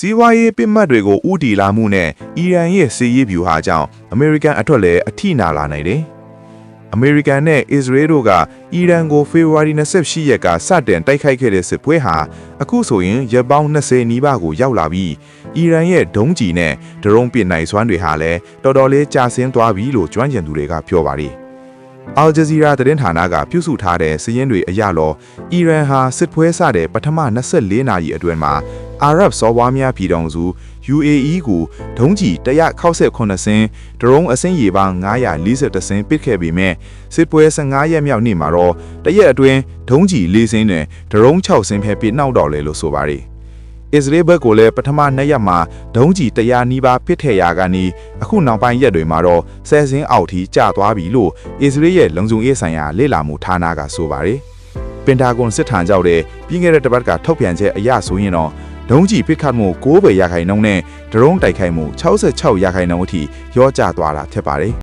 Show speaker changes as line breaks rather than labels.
စီးပွားရေးပစ်မှတ်တွေကိုဥတီလာမှုနဲ့အီရန်ရဲ့စစ်ရေးဗျူဟာကြောင့်အမေရိကန်အတွက်လည်းအထိနာလာနိုင်တယ်။အမေရိကန်နဲ့အစ္စရေးတို့ကအီရန်ကိုဖေဖော်ဝါရီ28ရက်ကစတင်တိုက်ခိုက်ခဲ့တဲ့စစ်ပွဲဟာအခုဆိုရင်ရက်ပေါင်း20နီးပါးကိုရောက်လာပြီးအီရန်ရဲ့ဒုံးကျည်နဲ့ဒရုန်းပစ်နိုင်စွမ်းတွေဟာလည်းတော်တော်လေးကျဆင်းသွားပြီလို့ကျွမ်းကျင်သူတွေကပြောပါတယ်။ Al Jazeera သတင်းဌာနကပြုစုထားတဲ့စာရင်းတွေအရတော့အီရန်ဟာစစ်ပွဲစတဲ့ပထမ24နာရီအတွင်းမှာအာရပ်စော်ဘွားများပြည်ထောင်စု UAE ကိုဒုံးကျည်168စင်းဒရုန်းအစင်းရေပေါင်း940စင်းပစ်ခဲ့ပေမဲ့စစ်ပွဲ15ရက်မြောက်နေ့မှာတော့တရက်အတွင်းဒုံးကျည်4စင်းနဲ့ဒရုန်း6စင်းပဲပစ်နှောက်တော့လေလို့ဆိုပါတယ်အစ္စရေးဘက်ကိုလည်းပထမ2ရက်မှာဒုံးကျည်100နီးပါးပစ်ထည့်ရာကနေအခုနောက်ပိုင်းရက်တွေမှာတော့ဆယ်စင်းအောက်ထိကျသွားပြီလို့အစ္စရေးရဲ့လုံခြုံရေးဆိုင်ရာလေ့လာမှုဌာနကဆိုပါတယ်။ပင်တာဂွန်စစ်ဌာနချုပ်တဲ့ပြီးခဲ့တဲ့တစ်ပတ်ကထုတ်ပြန်ချက်အရဆိုရင်တော့ဒုံးကျည်ပစ်ခတ်မှု9%နဲ့ဒရုန်းတိုက်ခိုက်မှု66%အထိရောကျသွားတာဖြစ်ပါတယ်